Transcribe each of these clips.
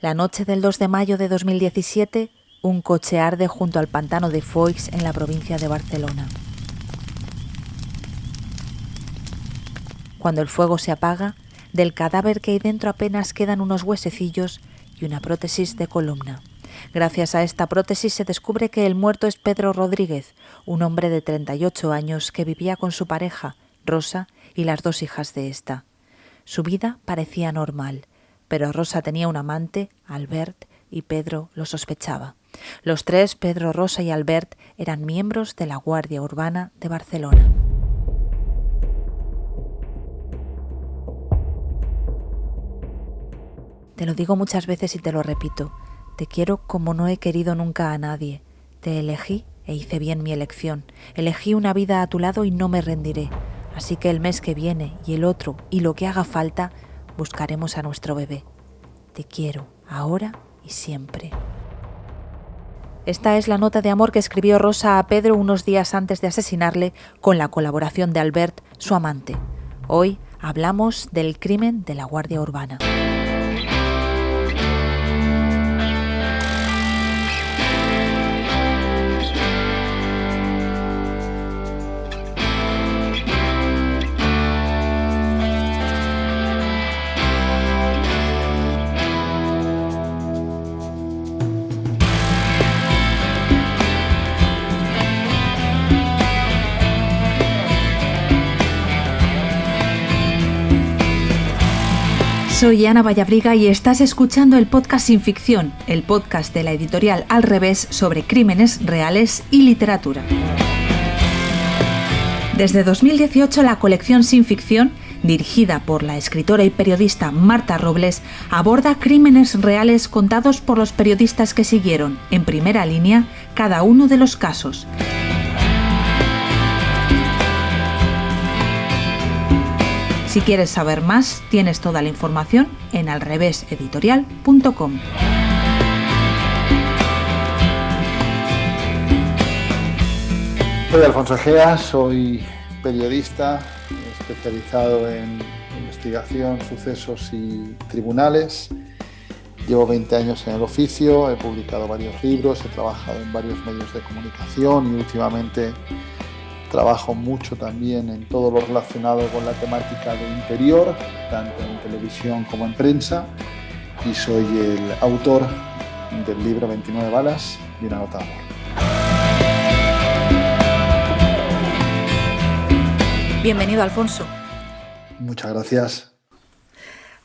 La noche del 2 de mayo de 2017, un coche arde junto al pantano de Foix en la provincia de Barcelona. Cuando el fuego se apaga, del cadáver que hay dentro apenas quedan unos huesecillos y una prótesis de columna. Gracias a esta prótesis se descubre que el muerto es Pedro Rodríguez, un hombre de 38 años que vivía con su pareja, Rosa, y las 2 hijas de esta. Su vida parecía normal, pero Rosa tenía un amante, Albert, y Pedro lo sospechaba. Los 3, Pedro, Rosa y Albert, eran miembros de la Guardia Urbana de Barcelona. Te lo digo muchas veces y te lo repito. Te quiero como no he querido nunca a nadie. Te elegí e hice bien mi elección. Elegí una vida a tu lado y no me rendiré. Así que el mes que viene y el otro y lo que haga falta, buscaremos a nuestro bebé. Te quiero, ahora y siempre. Esta es la nota de amor que escribió Rosa a Pedro unos días antes de asesinarle, con la colaboración de Albert, su amante. Hoy hablamos del crimen de la Guardia Urbana. Soy Ana Vallabriga y estás escuchando el podcast Sin Ficción, el podcast de la editorial Al Revés sobre crímenes reales y literatura. Desde 2018, la colección Sin Ficción, dirigida por la escritora y periodista Marta Robles, aborda crímenes reales contados por los periodistas que siguieron, en primera línea, cada uno de los casos. Si quieres saber más, tienes toda la información en alreveseditorial.com. Soy Alfonso Egea, soy periodista especializado en investigación, sucesos y tribunales. Llevo 20 años en el oficio, he publicado varios libros, he trabajado en varios medios de comunicación y últimamente trabajo mucho también en todo lo relacionado con la temática de interior, tanto en televisión como en prensa, y soy el autor del libro 29 balas y una nota de amor. Bienvenido, Alfonso. Muchas gracias.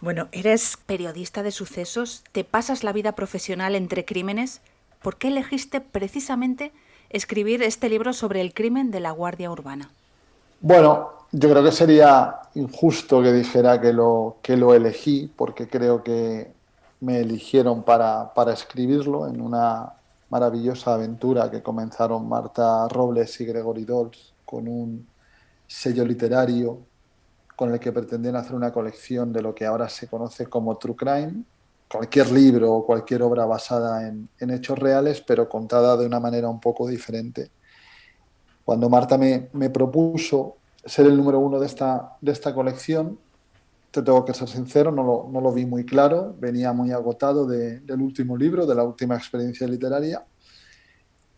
Bueno, eres periodista de sucesos, te pasas la vida profesional entre crímenes. ¿Por qué elegiste precisamente escribir este libro sobre el crimen de la Guardia Urbana? Bueno, yo creo que sería injusto que dijera que lo elegí, porque creo que me eligieron para escribirlo en una maravillosa aventura que comenzaron Marta Robles y Gregory Dols con un sello literario con el que pretendían hacer una colección de lo que ahora se conoce como True Crime, cualquier libro o cualquier obra basada en hechos reales, pero contada de una manera un poco diferente. Cuando Marta me propuso ser el número 1 de esta colección, te tengo que ser sincero, no lo vi muy claro, venía muy agotado del último libro, de la última experiencia literaria,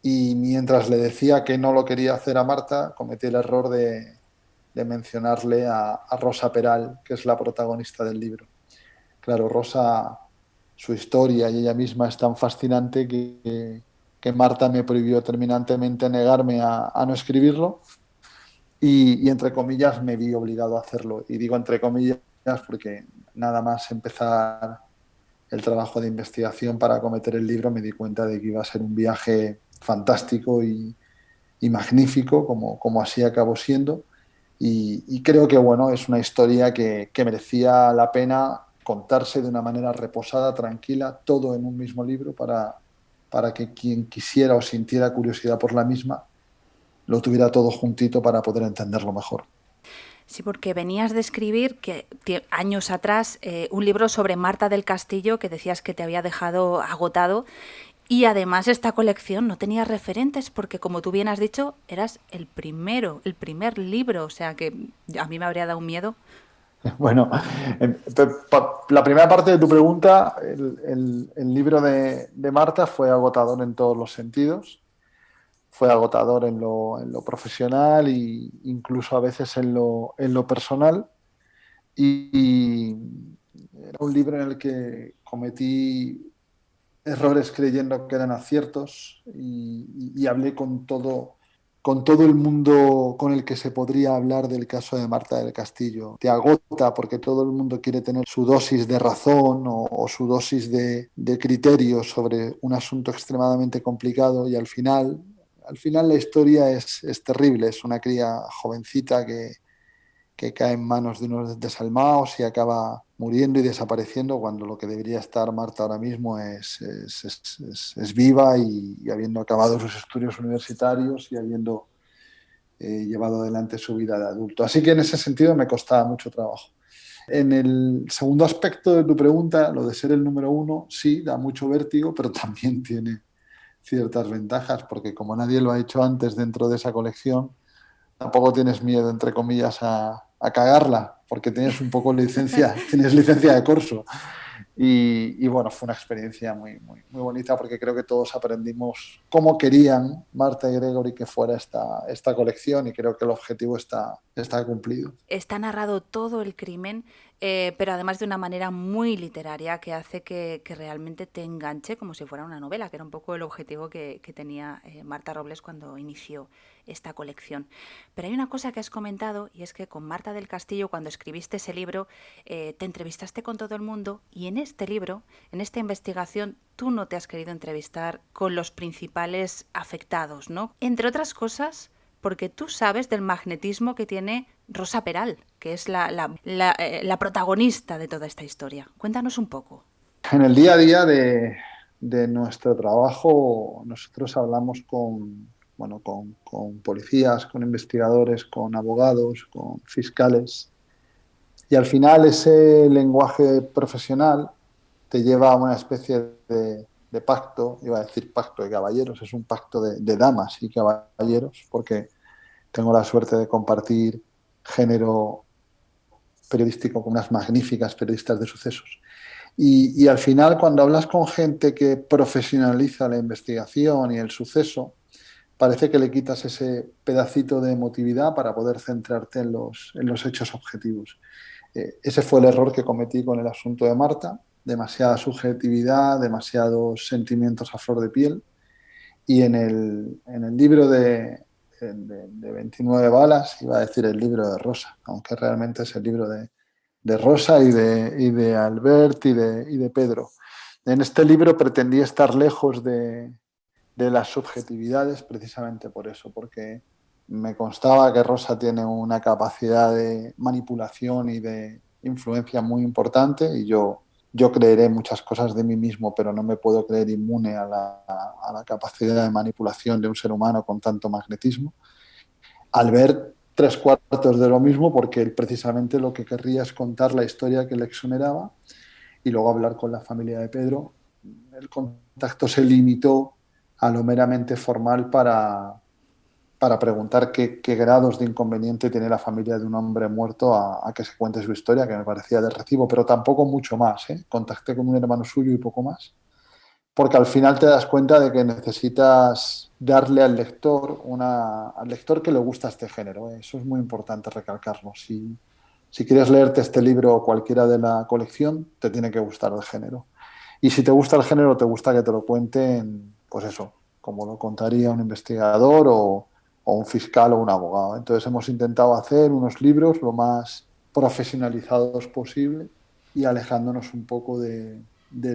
y mientras le decía que no lo quería hacer a Marta, cometí el error de mencionarle a Rosa Peral, que es la protagonista del libro. Claro, Rosa, su historia y ella misma es tan fascinante que Marta me prohibió terminantemente negarme a no escribirlo y entre comillas me vi obligado a hacerlo. Y digo entre comillas porque nada más empezar el trabajo de investigación para acometer el libro me di cuenta de que iba a ser un viaje fantástico y magnífico, como así acabó siendo. Y creo que bueno, es una historia que merecía la pena contarse de una manera reposada, tranquila, todo en un mismo libro para que quien quisiera o sintiera curiosidad por la misma lo tuviera todo juntito para poder entenderlo mejor. Sí, porque venías de escribir años atrás un libro sobre Marta del Castillo que decías que te había dejado agotado. Y además esta colección no tenía referentes porque, como tú bien has dicho, eras el primer libro, o sea que a mí me habría dado miedo. Bueno, la primera parte de tu pregunta, el libro de Marta fue agotador en todos los sentidos. Fue agotador en lo profesional e incluso a veces en lo personal. Y era un libro en el que cometí errores creyendo que eran aciertos y hablé con todo el mundo con el que se podría hablar del caso de Marta del Castillo. Te agota porque todo el mundo quiere tener su dosis de razón o su dosis de criterio sobre un asunto extremadamente complicado y al final la historia es terrible. Es una cría jovencita que cae en manos de unos desalmados y acaba muriendo y desapareciendo cuando lo que debería estar Marta ahora mismo es viva y habiendo acabado sus estudios universitarios y habiendo llevado adelante su vida de adulto. Así que en ese sentido me costaba mucho trabajo. En el segundo aspecto de tu pregunta, lo de ser el número uno, sí, da mucho vértigo, pero también tiene ciertas ventajas, porque como nadie lo ha hecho antes dentro de esa colección, tampoco tienes miedo, entre comillas, a cagarla, porque tienes un poco licencia, tienes licencia de corso. Y bueno, fue una experiencia muy bonita porque creo que todos aprendimos cómo querían Marta y Gregory que fuera esta colección y creo que el objetivo está cumplido. Está narrado todo el crimen, pero además de una manera muy literaria que hace que realmente te enganche como si fuera una novela, que era un poco el objetivo que tenía Marta Robles cuando inició esta colección. Pero hay una cosa que has comentado y es que con Marta del Castillo, cuando escribiste ese libro, te entrevistaste con todo el mundo y en este libro, en esta investigación, tú no te has querido entrevistar con los principales afectados, ¿no? Entre otras cosas, porque tú sabes del magnetismo que tiene Rosa Peral, que es la protagonista de toda esta historia. Cuéntanos un poco. En el día a día de nuestro trabajo, nosotros hablamos bueno, con policías, con investigadores, con abogados, con fiscales. Y al final ese lenguaje profesional te lleva a una especie de pacto, iba a decir pacto de caballeros, es un pacto de damas y caballeros, porque tengo la suerte de compartir género periodístico con unas magníficas periodistas de sucesos. Y al final, cuando hablas con gente que profesionaliza la investigación y el suceso, parece que le quitas ese pedacito de emotividad para poder centrarte en los hechos objetivos. Ese fue el error que cometí con el asunto de Marta, demasiada subjetividad, demasiados sentimientos a flor de piel. Y en el libro de 29 balas, iba a decir el libro de Rosa, aunque realmente es el libro de Rosa y de Albert y de Pedro. En este libro pretendí estar lejos de las subjetividades precisamente por eso, porque me constaba que Rosa tiene una capacidad de manipulación y de influencia muy importante y yo creeré muchas cosas de mí mismo, pero no me puedo creer inmune a la capacidad de manipulación de un ser humano con tanto magnetismo. Al ver tres cuartos de lo mismo, porque él precisamente lo que querría es contar la historia que le exoneraba y luego hablar con la familia de Pedro. El contacto se limitó a lo meramente formal para preguntar qué grados de inconveniente tiene la familia de un hombre muerto a que se cuente su historia, que me parecía de recibo, pero tampoco mucho más. ¿Eh? Contacté con un hermano suyo y poco más, porque al final te das cuenta de que necesitas darle al lector que le gusta este género. ¿Eh? Eso es muy importante recalcarlo. Si quieres leerte este libro o cualquiera de la colección, te tiene que gustar el género. Y si te gusta el género, te gusta que te lo cuenten, pues eso, como lo contaría un investigador o un fiscal o un abogado. Entonces hemos intentado hacer unos libros lo más profesionalizados posible y alejándonos un poco del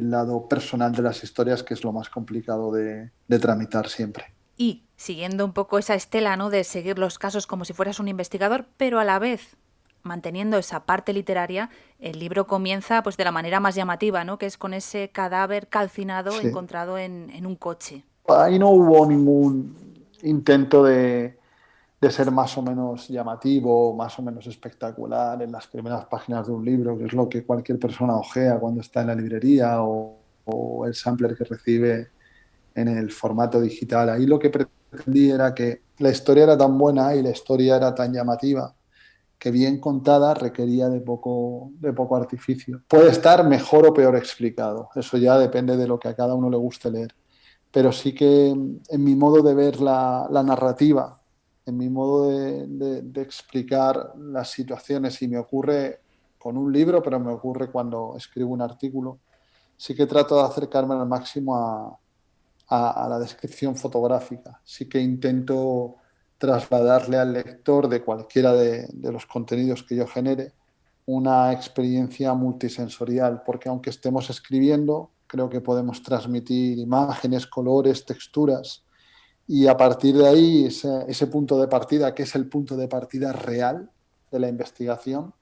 lado personal de las historias, que es lo más complicado de tramitar siempre. Y siguiendo un poco esa estela, ¿no? De seguir los casos como si fueras un investigador, pero a la vez manteniendo esa parte literaria, el libro comienza pues de la manera más llamativa, ¿no? Que es con ese cadáver calcinado Sí. encontrado en un coche. Ahí no hubo ningún intento de ser más o menos llamativo, más o menos espectacular en las primeras páginas de un libro, que es lo que cualquier persona ojea cuando está en la librería o el sampler que recibe en el formato digital. Ahí lo que pretendí era que la historia era tan buena y la historia era tan llamativa que bien contada requería de poco artificio. Puede estar mejor o peor explicado, eso ya depende de lo que a cada uno le guste leer, pero sí que en mi modo de ver la narrativa, en mi modo de explicar las situaciones, y me ocurre con un libro, pero me ocurre cuando escribo un artículo, sí que trato de acercarme al máximo a la descripción fotográfica. Sí que intento trasladarle al lector de cualquiera de los contenidos que yo genere una experiencia multisensorial, porque aunque estemos escribiendo, creo que podemos transmitir imágenes, colores, texturas, y a partir de ahí ese punto de partida, que es el punto de partida real de la investigación,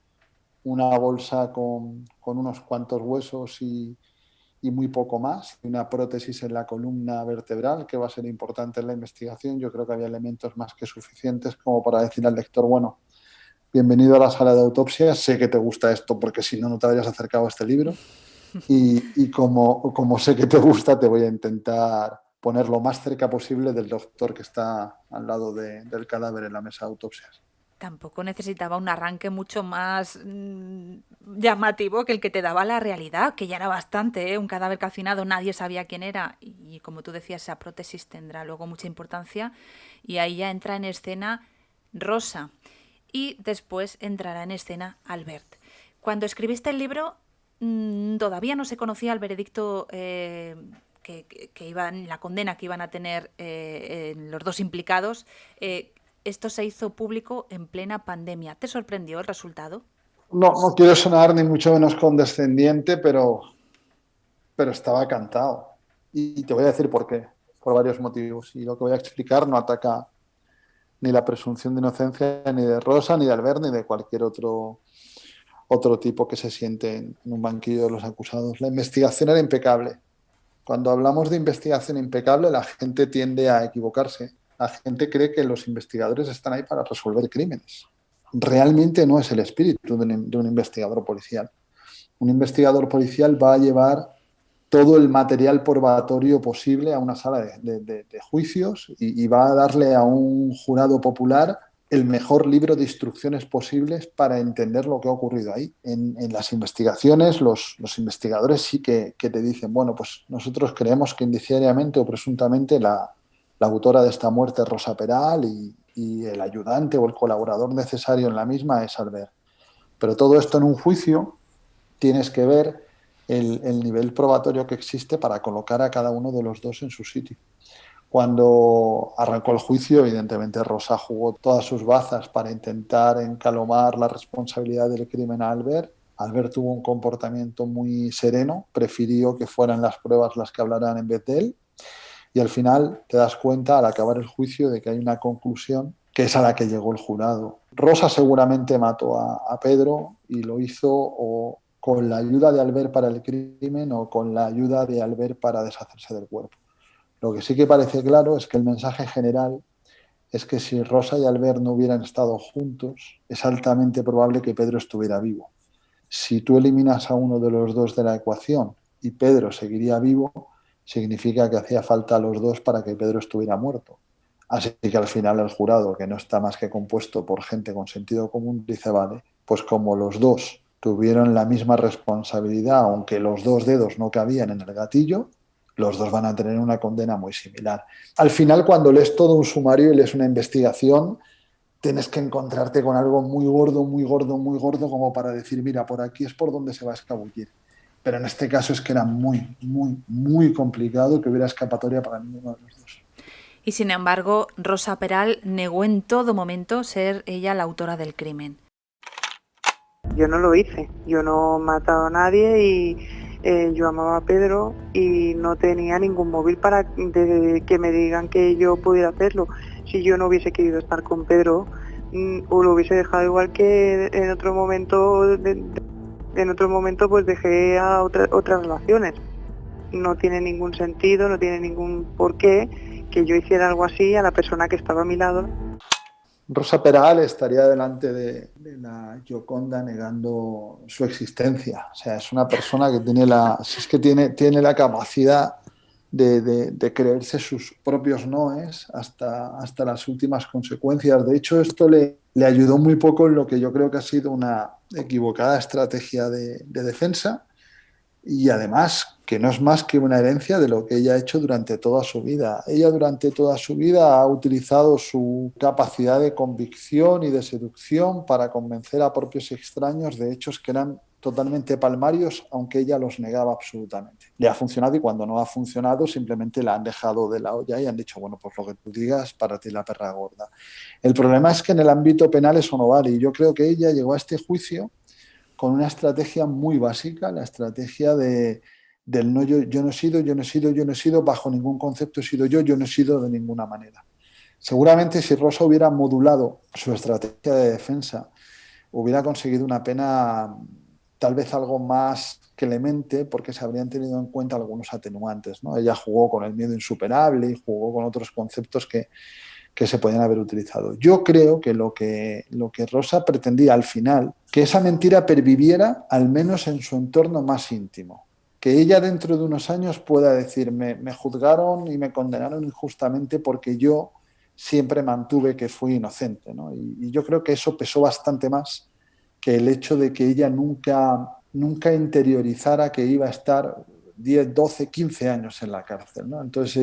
una bolsa con unos cuantos huesos y muy poco más, una prótesis en la columna vertebral que va a ser importante en la investigación. Yo creo que había elementos más que suficientes como para decir al lector, bueno, bienvenido a la sala de autopsia, sé que te gusta esto porque si no, no te habrías acercado a este libro, y como sé que te gusta, te voy a intentar poner lo más cerca posible del doctor que está al lado del cadáver en la mesa de autopsias. Tampoco necesitaba un arranque mucho más llamativo que el que te daba la realidad, que ya era bastante, ¿eh? Un cadáver calcinado, nadie sabía quién era y como tú decías, esa prótesis tendrá luego mucha importancia y ahí ya entra en escena Rosa y después entrará en escena Albert. Cuando escribiste el libro todavía no se conocía el veredicto que iban, la condena que iban a tener los dos implicados. Esto se hizo público en plena pandemia. ¿Te sorprendió el resultado? No, no quiero sonar ni mucho menos condescendiente, pero estaba cantado. Y te voy a decir por qué, por varios motivos. Y lo que voy a explicar no ataca ni la presunción de inocencia ni de Rosa, ni de Albert, ni de cualquier otro tipo que se siente en un banquillo de los acusados. La investigación era impecable. Cuando hablamos de investigación impecable, la gente tiende a equivocarse. La gente cree que los investigadores están ahí para resolver crímenes. Realmente no es el espíritu de un investigador policial. Un investigador policial va a llevar todo el material probatorio posible a una sala de juicios y va a darle a un jurado popular el mejor libro de instrucciones posibles para entender lo que ha ocurrido ahí. En las investigaciones, los investigadores sí que te dicen, bueno, pues nosotros creemos que indiciariamente o presuntamente la autora de esta muerte es Rosa Peral y el ayudante o el colaborador necesario en la misma es Albert. Pero todo esto en un juicio tienes que ver el nivel probatorio que existe para colocar a cada uno de los dos en su sitio. Cuando arrancó el juicio, evidentemente Rosa jugó todas sus bazas para intentar encalomar la responsabilidad del crimen a Albert. Albert tuvo un comportamiento muy sereno, prefirió que fueran las pruebas las que hablaran en vez de él, y al final te das cuenta al acabar el juicio de que hay una conclusión que es a la que llegó el jurado. Rosa seguramente mató a Pedro y lo hizo o con la ayuda de Albert para el crimen o con la ayuda de Albert para deshacerse del cuerpo. Lo que sí que parece claro es que el mensaje general es que si Rosa y Albert no hubieran estado juntos, es altamente probable que Pedro estuviera vivo. Si tú eliminas a uno de los dos de la ecuación y Pedro seguiría vivo, significa que hacía falta a los dos para que Pedro estuviera muerto. Así que al final el jurado, que no está más que compuesto por gente con sentido común, dice, vale, pues como los dos tuvieron la misma responsabilidad, aunque los dos dedos no cabían en el gatillo, los dos van a tener una condena muy similar. Al final, cuando lees todo un sumario y lees una investigación, tienes que encontrarte con algo muy gordo, muy gordo, muy gordo, como para decir, mira, por aquí es por donde se va a escabullir. Pero en este caso es que era muy, muy, muy complicado que hubiera escapatoria para ninguno de los dos. Y sin embargo, Rosa Peral negó en todo momento ser ella la autora del crimen. Yo no lo hice, yo no he matado a nadie y yo amaba a Pedro y no tenía ningún móvil para que me digan que yo pudiera hacerlo. Si yo no hubiese querido estar con Pedro, o lo hubiese dejado igual que en otro momento, pues dejé a otras relaciones. No tiene ningún sentido, no tiene ningún porqué que yo hiciera algo así a la persona que estaba a mi lado. Rosa Peral estaría delante de la Gioconda negando su existencia. O sea, es una persona que tiene la capacidad de creerse sus propios noes hasta las últimas consecuencias. De hecho, esto le ayudó muy poco en lo que yo creo que ha sido una equivocada estrategia de defensa, y además que no es más que una herencia de lo que ella ha hecho durante toda su vida. Ella durante toda su vida ha utilizado su capacidad de convicción y de seducción para convencer a propios extraños de hechos que eran totalmente palmarios, aunque ella los negaba absolutamente. Le ha funcionado, y cuando no ha funcionado simplemente la han dejado de la olla y han dicho, bueno, pues lo que tú digas, para ti la perra gorda. El problema es que en el ámbito penal eso no vale, y yo creo que ella llegó a este juicio con una estrategia muy básica, la estrategia del no, yo no he sido, bajo ningún concepto he sido yo no he sido de ninguna manera. Seguramente si Rosa hubiera modulado su estrategia de defensa, hubiera conseguido una pena tal vez algo más clemente, porque se habrían tenido en cuenta algunos atenuantes, ¿no? Ella jugó con el miedo insuperable y jugó con otros conceptos que se podían haber utilizado. Yo creo que lo que Rosa pretendía al final, que esa mentira perviviera al menos en su entorno más íntimo. Que ella dentro de unos años pueda decir, me juzgaron y me condenaron injustamente porque yo siempre mantuve que fui inocente, ¿no? Y yo creo que eso pesó bastante más que el hecho de que ella nunca interiorizara que iba a estar 10, 12, 15 años en la cárcel, ¿no? Entonces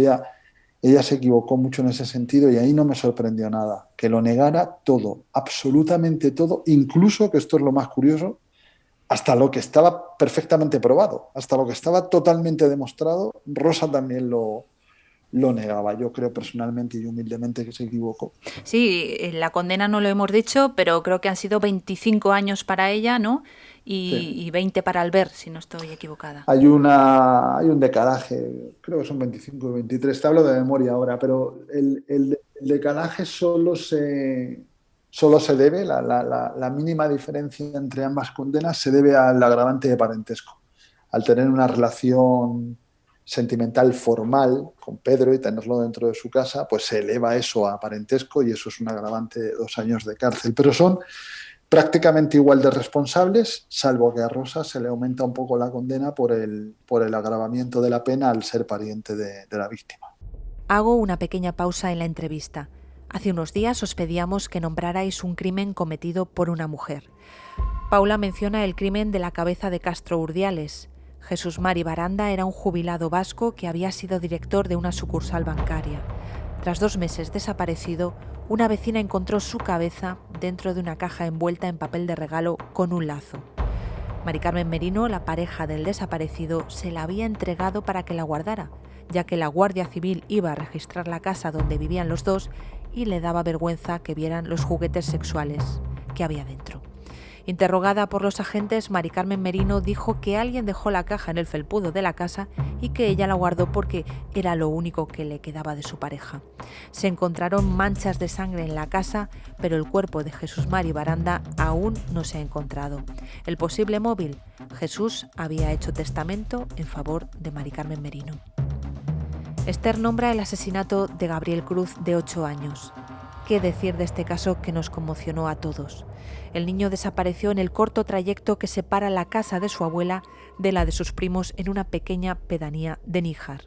ella se equivocó mucho en ese sentido, y ahí no me sorprendió nada, que lo negara todo, absolutamente todo, incluso, que esto es lo más curioso, hasta lo que estaba perfectamente probado, hasta lo que estaba totalmente demostrado. Rosa también lo negaba. Yo creo personalmente y humildemente que se equivocó. Sí, la condena no lo hemos dicho, pero creo que han sido 25 años para ella, ¿no? Y 20 para Albert, si no estoy equivocada. Hay un decalaje, creo que son 25 y 23, te hablo de memoria ahora, pero el decalaje solo se debe, la mínima diferencia entre ambas condenas se debe al agravante de parentesco. Al tener una relación sentimental formal con Pedro y tenerlo dentro de su casa, pues se eleva eso a parentesco, y eso es un agravante de 2 años de cárcel. Pero son prácticamente igual de responsables, salvo que a Rosa se le aumenta un poco la condena por el agravamiento de la pena al ser pariente de la víctima. Hago una pequeña pausa en la entrevista. Hace unos días os pedíamos que nombrarais un crimen cometido por una mujer. Paula menciona el crimen de la cabeza de Castro Urdiales. Jesús Mari Baranda era un jubilado vasco que había sido director de una sucursal bancaria. Tras 2 meses desaparecido, una vecina encontró su cabeza dentro de una caja envuelta en papel de regalo con un lazo. Mari Carmen Merino, la pareja del desaparecido, se la había entregado para que la guardara, ya que la Guardia Civil iba a registrar la casa donde vivían los dos y le daba vergüenza que vieran los juguetes sexuales que había dentro. Interrogada por los agentes, Mari Carmen Merino dijo que alguien dejó la caja en el felpudo de la casa y que ella la guardó porque era lo único que le quedaba de su pareja. Se encontraron manchas de sangre en la casa, pero el cuerpo de Jesús Mari Baranda aún no se ha encontrado. El posible móvil: Jesús había hecho testamento en favor de Mari Carmen Merino. Esther nombra el asesinato de Gabriel Cruz, de 8 años. ¿Qué decir de este caso que nos conmocionó a todos? El niño desapareció en el corto trayecto que separa la casa de su abuela de la de sus primos en una pequeña pedanía de Níjar.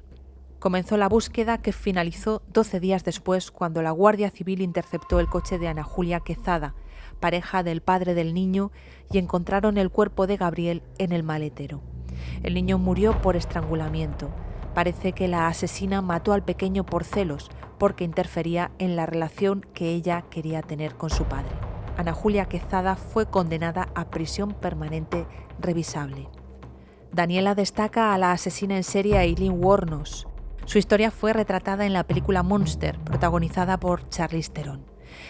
Comenzó la búsqueda, que finalizó 12 días después, cuando la Guardia Civil interceptó el coche de Ana Julia Quezada, pareja del padre del niño, y encontraron el cuerpo de Gabriel en el maletero. El niño murió por estrangulamiento. Parece que la asesina mató al pequeño por celos, porque interfería en la relación que ella quería tener con su padre. Ana Julia Quezada fue condenada a prisión permanente revisable. Daniela destaca a la asesina en serie Aileen Wuornos. Su historia fue retratada en la película Monster, protagonizada por Charlize Theron.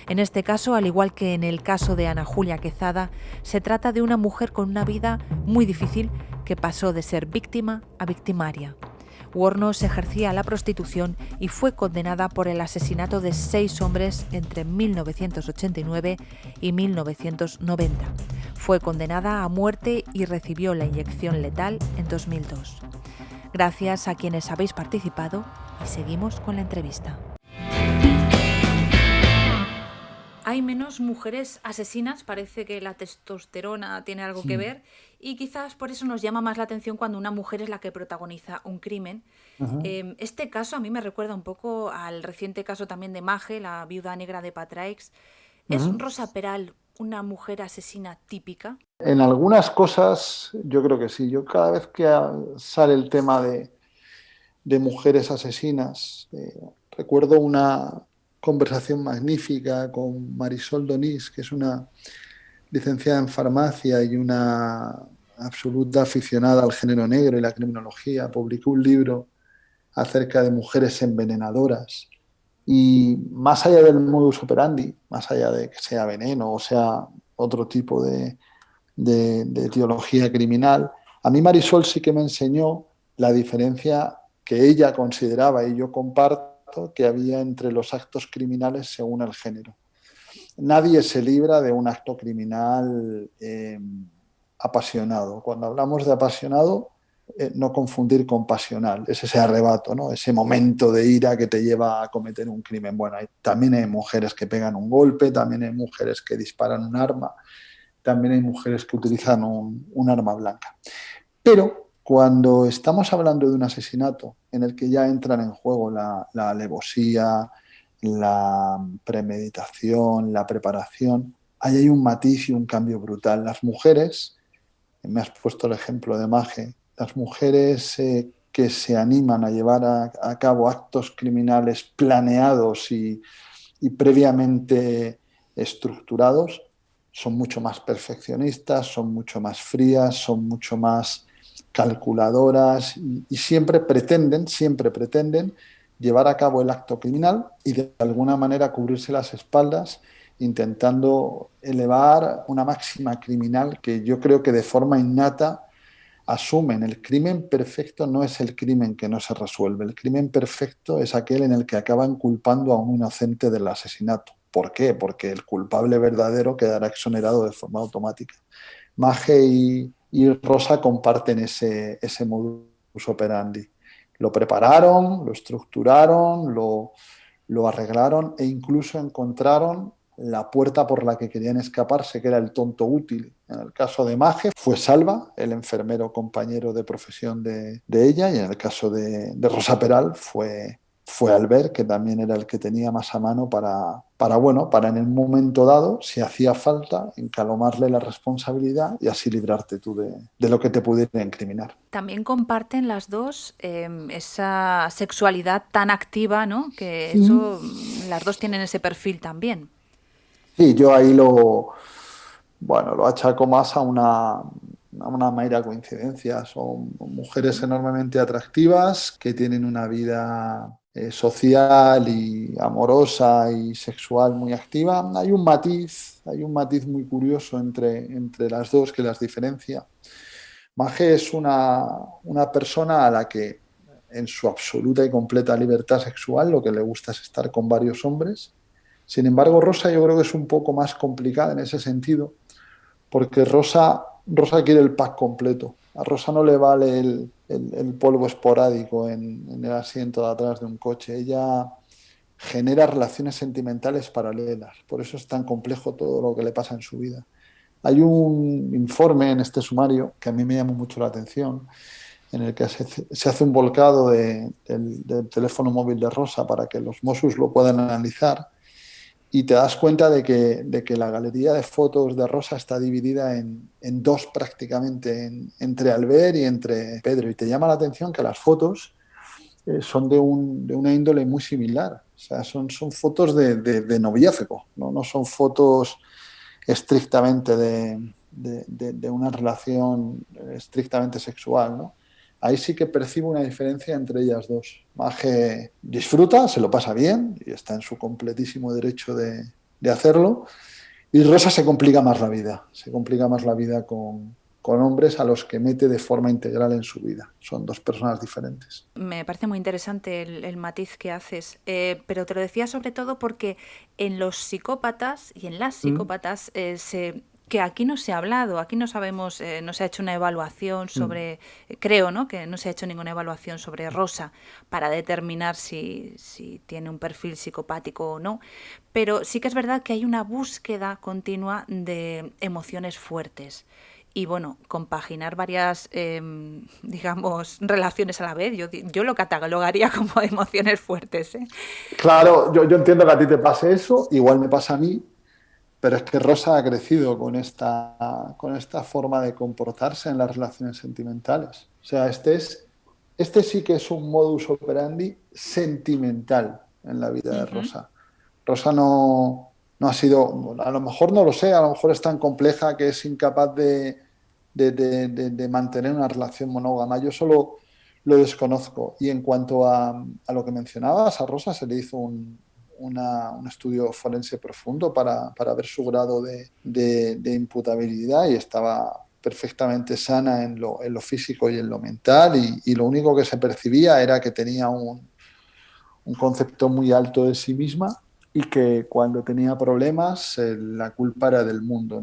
En este caso, al igual que en el caso de Ana Julia Quezada, se trata de una mujer con una vida muy difícil que pasó de ser víctima a victimaria. Wuornos ejercía la prostitución y fue condenada por el asesinato de 6 hombres entre 1989 y 1990. Fue condenada a muerte y recibió la inyección letal en 2002. Gracias a quienes habéis participado y seguimos con la entrevista. hay menos mujeres asesinas, parece que la testosterona tiene algo que ver, y quizás por eso nos llama más la atención cuando una mujer es la que protagoniza un crimen. Ujú, Este caso a mí me recuerda un poco al reciente caso también de Mage, la viuda negra de Patraix. ¿Es ujú. Rosa Peral una mujer asesina típica? En algunas cosas yo creo que sí. Yo cada vez que sale el tema de mujeres asesinas, recuerdo una conversación magnífica con Marisol Donís, que es una licenciada en farmacia y una absoluta aficionada al género negro y la criminología. Publicó un libro acerca de mujeres envenenadoras. Y más allá del modus operandi, más allá de que sea veneno o sea otro tipo de etiología criminal, a mí Marisol sí que me enseñó la diferencia que ella consideraba, y yo comparto, que había entre los actos criminales según el género. Nadie se libra de un acto criminal apasionado. Cuando hablamos de apasionado, no confundir con pasional, es ese arrebato, ¿no? Ese momento de ira que te lleva a cometer un crimen. Bueno, también hay mujeres que pegan un golpe, también hay mujeres que disparan un arma, también hay mujeres que utilizan un arma blanca. Pero cuando estamos hablando de un asesinato en el que ya entran en juego la alevosía, la premeditación, la preparación, ahí hay un matiz y un cambio brutal. Las mujeres, me has puesto el ejemplo de Mage, las mujeres que se animan a llevar a cabo actos criminales planeados y previamente estructurados, son mucho más perfeccionistas, son mucho más frías, son mucho más calculadoras y siempre pretenden llevar a cabo el acto criminal y de alguna manera cubrirse las espaldas intentando elevar una máxima criminal que yo creo que de forma innata asumen. El crimen perfecto no es el crimen que no se resuelve. El crimen perfecto es aquel en el que acaban culpando a un inocente del asesinato. ¿Por qué? Porque el culpable verdadero quedará exonerado de forma automática. Mage y Rosa comparten ese modus operandi. Lo prepararon, lo estructuraron, lo arreglaron e incluso encontraron la puerta por la que querían escaparse, que era el tonto útil. En el caso de Mage fue Salva, el enfermero compañero de profesión de ella, y en el caso de Rosa Peral fue Albert, que también era el que tenía más a mano para en el momento dado, si hacía falta, encalomarle la responsabilidad y así librarte tú de lo que te pudiera incriminar. También comparten las dos esa sexualidad tan activa, ¿no? Que Mm. eso, las dos tienen ese perfil también. Sí, yo ahí lo achaco más a una mera coincidencia. Son mujeres enormemente atractivas que tienen una vida social y amorosa y sexual muy activa. Hay un matiz muy curioso entre las dos que las diferencia. Maje es una persona a la que en su absoluta y completa libertad sexual lo que le gusta es estar con varios hombres. Sin embargo, Rosa yo creo que es un poco más complicada en ese sentido, porque Rosa quiere el pack completo. A Rosa no le vale el polvo esporádico en el asiento de atrás de un coche. Ella genera relaciones sentimentales paralelas. Por eso es tan complejo todo lo que le pasa en su vida. Hay un informe en este sumario que a mí me llamó mucho la atención, en el que se hace un volcado del teléfono móvil de Rosa para que los Mossos lo puedan analizar y te das cuenta de que la galería de fotos de Rosa está dividida en dos prácticamente, entre Albert y entre Pedro. Y te llama la atención que las fotos son de una índole muy similar. O sea, son fotos de noviazgo, ¿no? No son fotos estrictamente de una relación estrictamente sexual, ¿no? Ahí sí que percibo una diferencia entre ellas dos. Maje disfruta, se lo pasa bien y está en su completísimo derecho de hacerlo. Y Rosa se complica más la vida. Se complica más la vida con hombres a los que mete de forma integral en su vida. Son dos personas diferentes. Me parece muy interesante el matiz que haces, pero te lo decía sobre todo porque en los psicópatas y en las Mm. psicópatas que aquí no se ha hablado, aquí no sabemos, no se ha hecho una evaluación sobre, creo, ¿no?, que no se ha hecho ninguna evaluación sobre Rosa para determinar si tiene un perfil psicopático o no, pero sí que es verdad que hay una búsqueda continua de emociones fuertes. Y bueno, compaginar varias, digamos, relaciones a la vez, yo lo catalogaría como emociones fuertes, ¿eh? Claro, yo entiendo que a ti te pase eso, igual me pasa a mí, pero es que Rosa ha crecido con esta forma de comportarse en las relaciones sentimentales. O sea, este sí que es un modus operandi sentimental en la vida de Ujú. Rosa. Rosa no ha sido, a lo mejor no lo sé, a lo mejor es tan compleja que es incapaz de mantener una relación monógama. Yo solo lo desconozco. Y en cuanto a lo que mencionabas, a Rosa se le hizo un estudio forense profundo para ver su grado de imputabilidad y estaba perfectamente sana en lo físico y en lo mental y lo único que se percibía era que tenía un concepto muy alto de sí misma y que cuando tenía problemas la culpa era del mundo,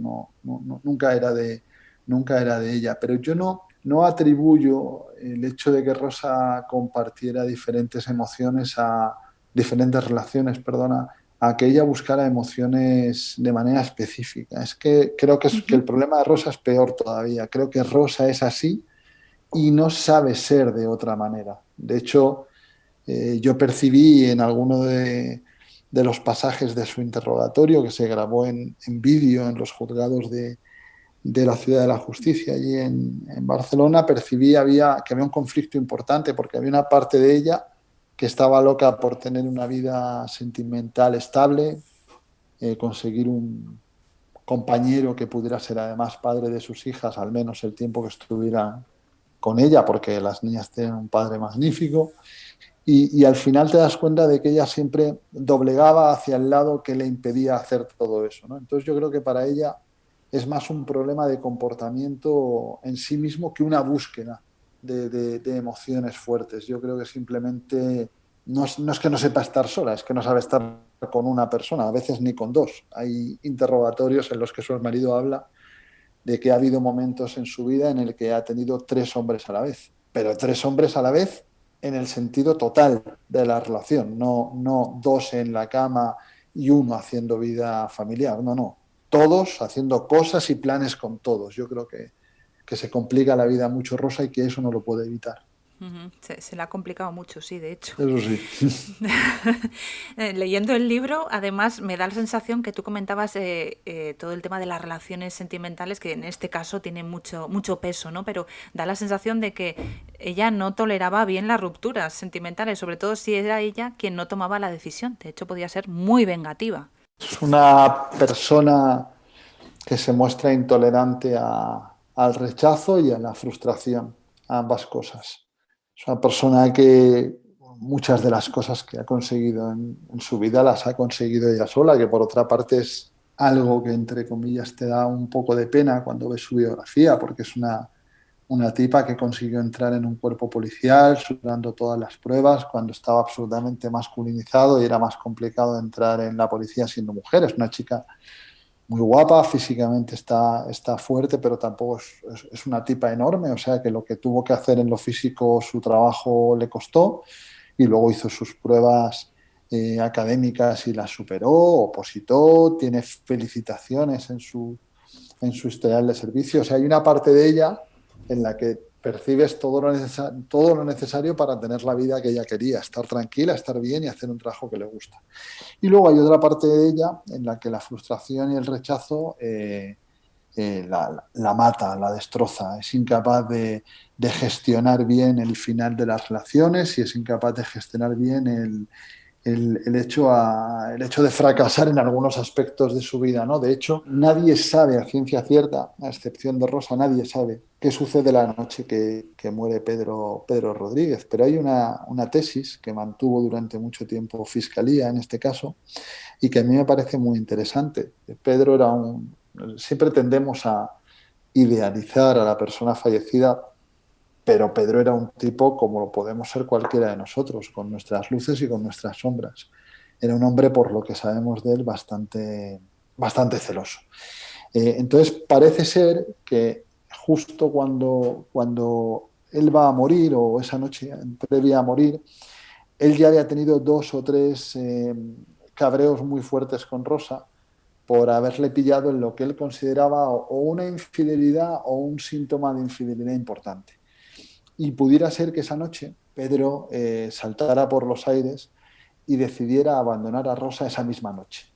nunca era de ella. Pero yo no atribuyo el hecho de que Rosa compartiera diferentes emociones diferentes relaciones, perdona, a que ella buscara emociones de manera específica. Es que creo que el problema de Rosa es peor todavía. Creo que Rosa es así y no sabe ser de otra manera. De hecho, yo percibí en alguno de los pasajes de su interrogatorio que se grabó en vídeo en los juzgados de la Ciudad de la Justicia, allí en Barcelona, percibí que había un conflicto importante porque había una parte de ella que estaba loca por tener una vida sentimental estable, conseguir un compañero que pudiera ser además padre de sus hijas, al menos el tiempo que estuviera con ella, porque las niñas tienen un padre magnífico. Y al final te das cuenta de que ella siempre doblegaba hacia el lado que le impedía hacer todo eso, ¿no? Entonces yo creo que para ella es más un problema de comportamiento en sí mismo que una búsqueda de emociones fuertes. Yo creo que simplemente no es que no sepa estar sola, es que no sabe estar con una persona, a veces ni con dos. Hay interrogatorios en los que su marido habla de que ha habido momentos en su vida en el que ha tenido tres hombres a la vez, pero tres hombres a la vez en el sentido total de la relación, no dos en la cama y uno haciendo vida familiar, no, todos haciendo cosas y planes con todos. Yo creo que se complica la vida mucho Rosa y que eso no lo puede evitar. Ujú. Se le ha complicado mucho, sí, de hecho. Eso sí. Leyendo el libro, además, me da la sensación que tú comentabas todo el tema de las relaciones sentimentales, que en este caso tiene mucho peso, ¿no? Pero da la sensación de que ella no toleraba bien las rupturas sentimentales, sobre todo si era ella quien no tomaba la decisión. De hecho, podía ser muy vengativa. Es una persona que se muestra intolerante al rechazo y a la frustración, a ambas cosas. Es una persona que muchas de las cosas que ha conseguido en su vida las ha conseguido ella sola, que por otra parte es algo que, entre comillas, te da un poco de pena cuando ves su biografía, porque es una tipa que consiguió entrar en un cuerpo policial superando todas las pruebas cuando estaba absolutamente masculinizado y era más complicado entrar en la policía siendo mujer. Es una chica muy guapa, físicamente está fuerte, pero tampoco es una tipa enorme, o sea que lo que tuvo que hacer en lo físico, su trabajo le costó y luego hizo sus pruebas académicas y las superó, opositó, tiene felicitaciones en su historial de servicio. O sea, hay una parte de ella en la que percibes todo lo necesario para tener la vida que ella quería, estar tranquila, estar bien y hacer un trabajo que le gusta. Y luego hay otra parte de ella en la que la frustración y el rechazo la mata, la destroza, es incapaz de gestionar bien el final de las relaciones y es incapaz de gestionar bien el hecho de fracasar en algunos aspectos de su vida, ¿no? De hecho, nadie sabe a ciencia cierta, a excepción de Rosa, nadie sabe qué sucede la noche que muere Pedro Rodríguez, pero hay una tesis que mantuvo durante mucho tiempo Fiscalía, en este caso, y que a mí me parece muy interesante. Pedro era Siempre tendemos a idealizar a la persona fallecida, pero Pedro era un tipo como lo podemos ser cualquiera de nosotros, con nuestras luces y con nuestras sombras. Era un hombre, por lo que sabemos de él, bastante celoso. Entonces parece ser que justo cuando él va a morir, o esa noche previa a morir, él ya había tenido 2 o 3 cabreos muy fuertes con Rosa por haberle pillado en lo que él consideraba o una infidelidad o un síntoma de infidelidad importante. Y pudiera ser que esa noche Pedro saltara por los aires y decidiera abandonar a Rosa esa misma noche.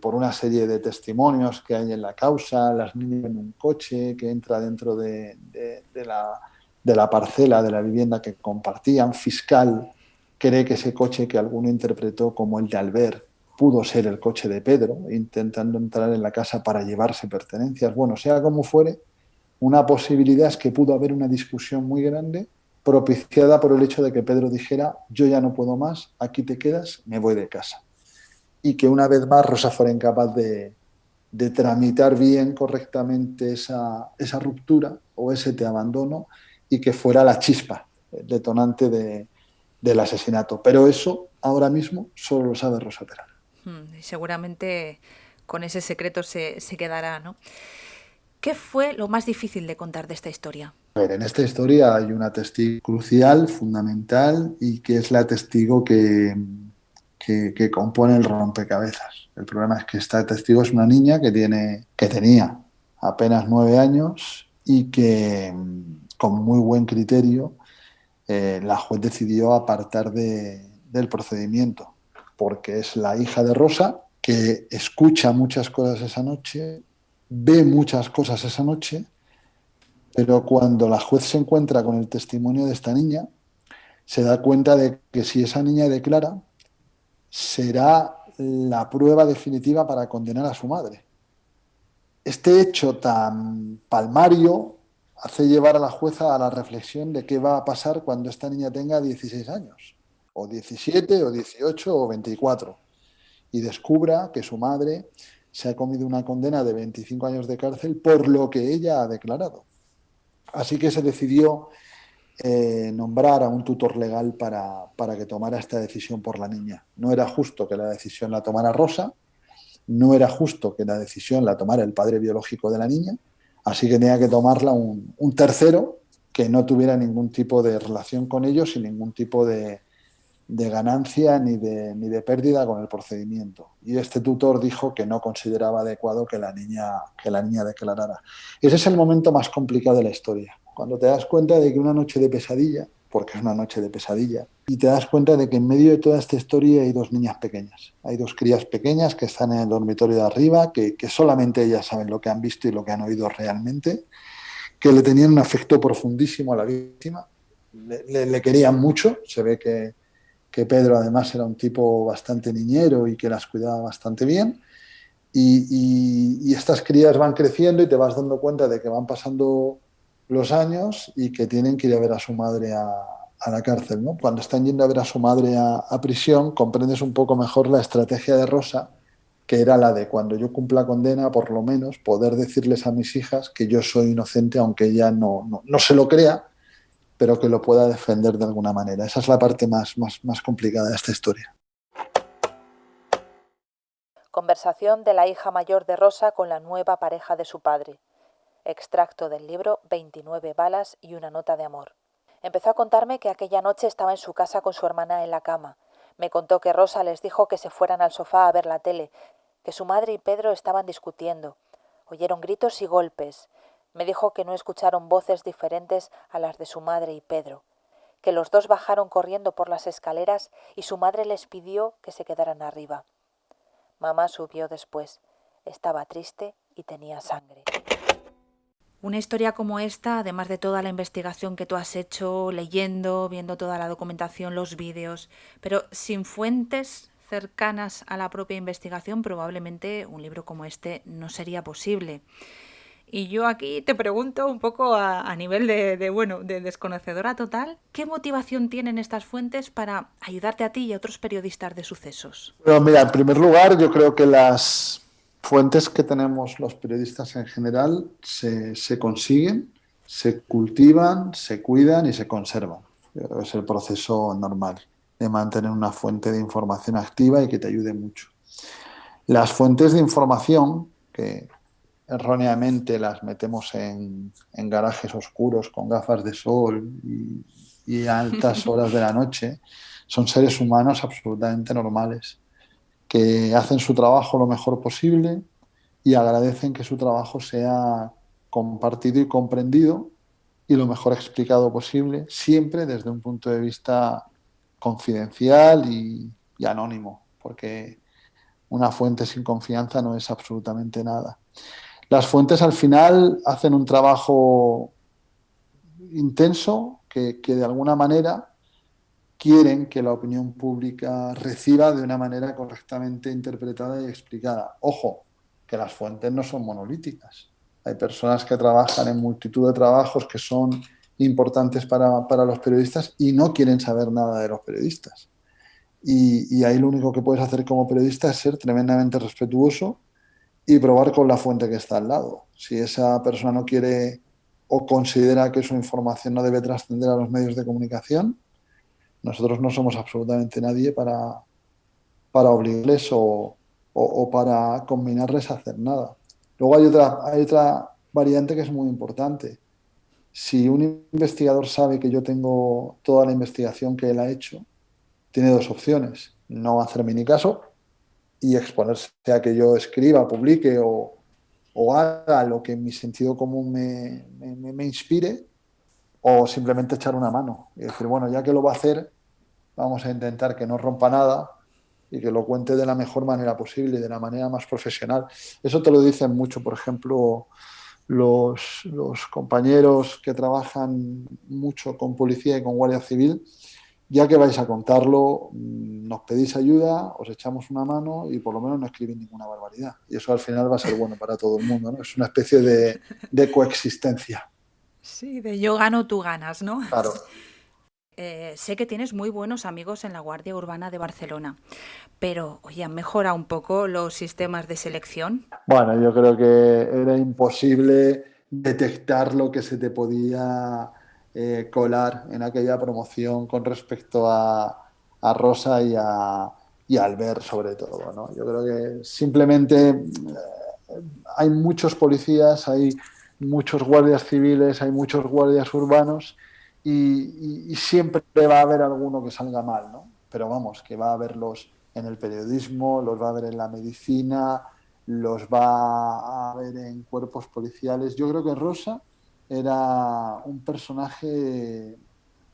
Por una serie de testimonios que hay en la causa, las niñas en un coche que entra dentro de la parcela de la vivienda que compartían. Fiscal cree que ese coche que alguno interpretó como el de Albert pudo ser el coche de Pedro, intentando entrar en la casa para llevarse pertenencias. Bueno, sea como fuere, una posibilidad es que pudo haber una discusión muy grande propiciada por el hecho de que Pedro dijera: yo ya no puedo más, aquí te quedas, me voy de casa. Y que una vez más Rosa fuera incapaz de tramitar bien, correctamente esa ruptura o ese te abandono, y que fuera la chispa el detonante del asesinato. Pero eso ahora mismo solo lo sabe Rosa Peralta. Y seguramente con ese secreto se quedará, ¿no? ¿Qué fue lo más difícil de contar de esta historia? A ver, en esta historia hay una testigo crucial, fundamental, y que es la testigo que compone el rompecabezas. El problema es que esta testigo es una niña que tenía apenas 9 años y que, con muy buen criterio, la juez decidió apartar del procedimiento, porque es la hija de Rosa, que escucha muchas cosas esa noche, ve muchas cosas esa noche, pero cuando la juez se encuentra con el testimonio de esta niña, se da cuenta de que si esa niña declara, será la prueba definitiva para condenar a su madre. Este hecho tan palmario hace llevar a la jueza a la reflexión de qué va a pasar cuando esta niña tenga 16 años, o 17, o 18, o 24, y descubra que su madre se ha comido una condena de 25 años de cárcel por lo que ella ha declarado. Así que se decidió nombrar a un tutor legal para que tomara esta decisión por la niña. No era justo que la decisión la tomara Rosa, no era justo que la decisión la tomara el padre biológico de la niña, así que tenía que tomarla un tercero que no tuviera ningún tipo de relación con ellos y ningún tipo de ganancia ni de pérdida con el procedimiento. Y este tutor dijo que no consideraba adecuado que la niña declarara. Ese es el momento más complicado de la historia, cuando te das cuenta de que una noche de pesadilla, porque es una noche de pesadilla, y te das cuenta de que en medio de toda esta historia hay 2 niñas pequeñas. Hay 2 crías pequeñas que están en el dormitorio de arriba, que solamente ellas saben lo que han visto y lo que han oído realmente, que le tenían un afecto profundísimo a la víctima, le querían mucho. Se ve que Pedro además era un tipo bastante niñero y que las cuidaba bastante bien. Y estas crías van creciendo y te vas dando cuenta de que van pasando los años y que tienen que ir a ver a su madre a la cárcel, ¿no? Cuando están yendo a ver a su madre a prisión, comprendes un poco mejor la estrategia de Rosa, que era la de: cuando yo cumpla condena, por lo menos poder decirles a mis hijas que yo soy inocente, aunque ella no se lo crea, pero que lo pueda defender de alguna manera. Esa es la parte más complicada de esta historia. Conversación de la hija mayor de Rosa con la nueva pareja de su padre. Extracto del libro 29 balas y una nota de amor. Empezó a contarme que aquella noche estaba en su casa con su hermana en la cama. Me contó que Rosa les dijo que se fueran al sofá a ver la tele, que su madre y Pedro estaban discutiendo. Oyeron gritos y golpes. Me dijo que no escucharon voces diferentes a las de su madre y Pedro, que los dos bajaron corriendo por las escaleras y su madre les pidió que se quedaran arriba. Mamá subió después. Estaba triste y tenía sangre. Una historia como esta, además de toda la investigación que tú has hecho, leyendo, viendo toda la documentación, los vídeos, pero sin fuentes cercanas a la propia investigación, probablemente un libro como este no sería posible. Y yo aquí te pregunto un poco a nivel de desconocedora total, ¿qué motivación tienen estas fuentes para ayudarte a ti y a otros periodistas de sucesos? Bueno, mira, en primer lugar, yo creo que las fuentes que tenemos los periodistas en general se consiguen, se cultivan, se cuidan y se conservan. Yo creo que es el proceso normal de mantener una fuente de información activa y que te ayude mucho. Las fuentes de información, que erróneamente las metemos en garajes oscuros con gafas de sol y a altas horas de la noche, son seres humanos absolutamente normales, que hacen su trabajo lo mejor posible y agradecen que su trabajo sea compartido y comprendido y lo mejor explicado posible, siempre desde un punto de vista confidencial y anónimo, porque una fuente sin confianza no es absolutamente nada. Las fuentes al final hacen un trabajo intenso que de alguna manera quieren que la opinión pública reciba de una manera correctamente interpretada y explicada. Ojo, que las fuentes no son monolíticas. Hay personas que trabajan en multitud de trabajos que son importantes para los periodistas y no quieren saber nada de los periodistas. Y ahí lo único que puedes hacer como periodista es ser tremendamente respetuoso y probar con la fuente que está al lado. Si esa persona no quiere o considera que su información no debe trascender a los medios de comunicación, nosotros no somos absolutamente nadie para obligarles o para combinarles a hacer nada. Luego hay otra variante que es muy importante. Si un investigador sabe que yo tengo toda la investigación que él ha hecho, tiene dos opciones: no hacerme ni caso y exponerse a que yo escriba, publique o haga lo que en mi sentido común me inspire, o simplemente echar una mano y decir, bueno, ya que lo va a hacer, vamos a intentar que no rompa nada y que lo cuente de la mejor manera posible y de la manera más profesional. Eso te lo dicen mucho, por ejemplo, los compañeros que trabajan mucho con policía y con guardia civil. Ya que vais a contarlo, nos pedís ayuda, os echamos una mano y por lo menos no escribís ninguna barbaridad. Y eso al final va a ser bueno para todo el mundo, ¿no? Es una especie de coexistencia. Sí, de yo gano, tú ganas, ¿no? Claro. Sé que tienes muy buenos amigos en la Guardia Urbana de Barcelona, pero, oye, ¿han mejorado un poco los sistemas de selección? Bueno, yo creo que era imposible detectar lo que se te podía colar en aquella promoción con respecto a Rosa y a Albert, sobre todo, ¿no? Yo creo que simplemente hay muchos policías, hay muchos guardias civiles, hay muchos guardias urbanos y siempre va a haber alguno que salga mal, ¿no? Pero vamos, que va a haberlos en el periodismo, los va a haber en la medicina, los va a ver en cuerpos policiales. Yo creo que Rosa era un personaje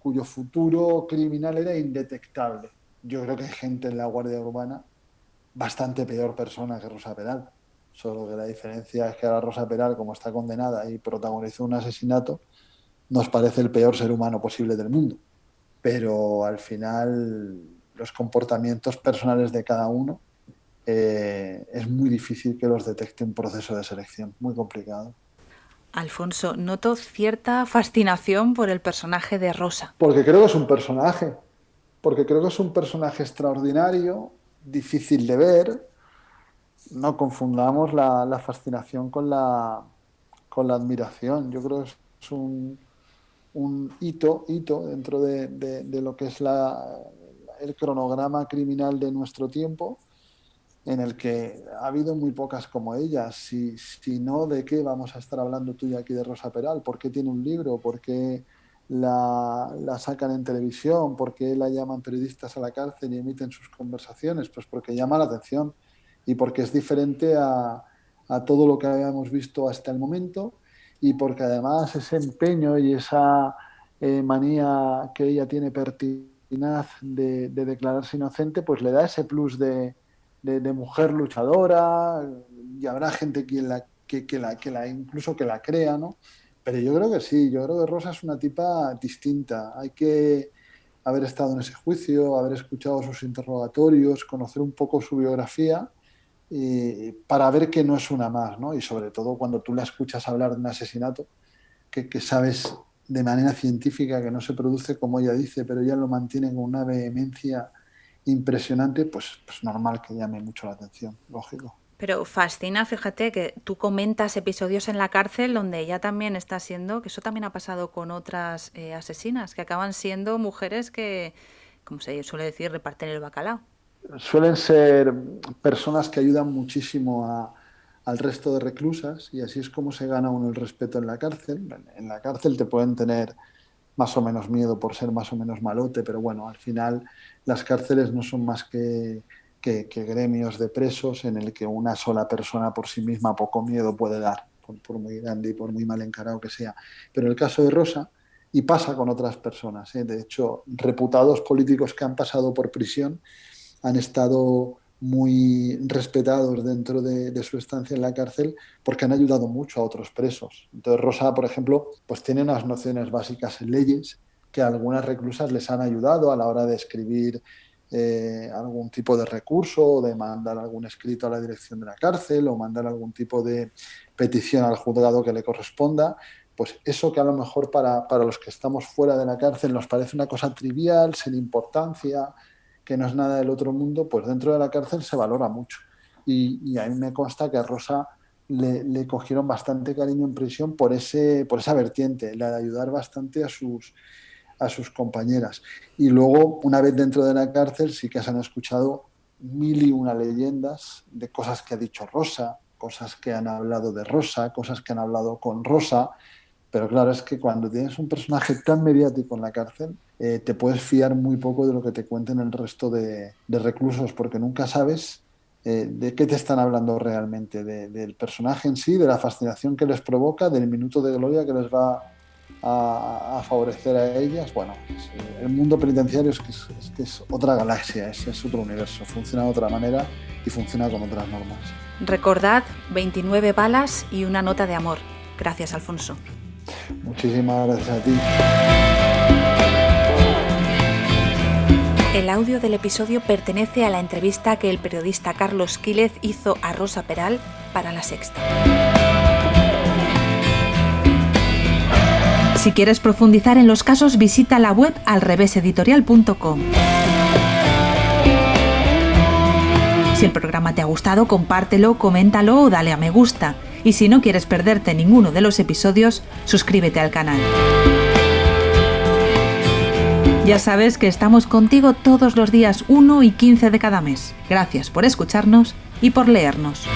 cuyo futuro criminal era indetectable. Yo creo que hay gente en la Guardia Urbana bastante peor persona que Rosa Peral. Solo que la diferencia es que ahora Rosa Peral, como está condenada y protagonizó un asesinato, nos parece el peor ser humano posible del mundo. Pero al final los comportamientos personales de cada uno es muy difícil que los detecte un proceso de selección, muy complicado. Alfonso, noto cierta fascinación por el personaje de Rosa. Porque creo que es un personaje, porque creo que es un personaje extraordinario, difícil de ver. No confundamos la fascinación con la admiración. Yo creo que es un hito dentro de lo que es el cronograma criminal de nuestro tiempo, en el que ha habido muy pocas como ella. Si no, ¿de qué vamos a estar hablando tú y aquí de Rosa Peral? ¿Por qué tiene un libro? ¿Por qué la sacan en televisión? ¿Por qué la llaman periodistas a la cárcel y emiten sus conversaciones? Pues porque llama la atención y porque es diferente a todo lo que habíamos visto hasta el momento, y porque además ese empeño y esa manía que ella tiene pertinaz de declararse inocente, pues le da ese plus de mujer luchadora, y habrá gente que la incluso que la crea, ¿no? Pero yo creo que sí, yo creo que Rosa es una tipa distinta. Hay que haber estado en ese juicio, haber escuchado sus interrogatorios, conocer un poco su biografía para ver que no es una más, ¿no? Y sobre todo cuando tú la escuchas hablar de un asesinato que sabes de manera científica que no se produce como ella dice, pero ella lo mantiene con una vehemencia impresionante, pues normal que llame mucho la atención, lógico. Pero fascina, fíjate, que tú comentas episodios en la cárcel donde ella también está siendo, que eso también ha pasado con otras asesinas, que acaban siendo mujeres que, como se suele decir, reparten el bacalao. Suelen ser personas que ayudan muchísimo al resto de reclusas, y así es como se gana uno el respeto en la cárcel. En la cárcel te pueden tener más o menos miedo por ser más o menos malote, pero bueno, al final las cárceles no son más que gremios de presos en el que una sola persona por sí misma poco miedo puede dar, por muy grande y por muy mal encarado que sea. Pero en el caso de Rosa, y pasa con otras personas, de hecho, reputados políticos que han pasado por prisión han estado muy respetados dentro de su estancia en la cárcel porque han ayudado mucho a otros presos. Entonces Rosa, por ejemplo, pues tiene unas nociones básicas en leyes que a algunas reclusas les han ayudado a la hora de escribir algún tipo de recurso, o de mandar algún escrito a la dirección de la cárcel, o mandar algún tipo de petición al juzgado que le corresponda. Pues eso que a lo mejor para los que estamos fuera de la cárcel nos parece una cosa trivial, sin importancia, que no es nada del otro mundo, pues dentro de la cárcel se valora mucho. Y a mí me consta que a Rosa le cogieron bastante cariño en prisión por esa vertiente, la de ayudar bastante a sus compañeras. Y luego, una vez dentro de la cárcel, sí que se han escuchado 1001 leyendas de cosas que ha dicho Rosa, cosas que han hablado de Rosa, cosas que han hablado con Rosa. Pero claro, es que cuando tienes un personaje tan mediático en la cárcel, te puedes fiar muy poco de lo que te cuenten el resto de reclusos, porque nunca sabes de qué te están hablando realmente, del personaje en sí, de la fascinación que les provoca, del minuto de gloria que les va a favorecer a ellas. Bueno, el mundo penitenciario es que es otra galaxia, es otro universo, funciona de otra manera y funciona con otras normas. Recordad, 29 balas y una nota de amor. Gracias, Alfonso. Muchísimas gracias a ti. El audio del episodio pertenece a la entrevista que el periodista Carlos Quílez hizo a Rosa Peral para La Sexta. Si quieres profundizar en los casos, visita la web alreveseditorial.com. Si el programa te ha gustado, compártelo, coméntalo o dale a me gusta. Y si no quieres perderte ninguno de los episodios, suscríbete al canal. Ya sabes que estamos contigo todos los días 1 y 15 de cada mes. Gracias por escucharnos y por leernos.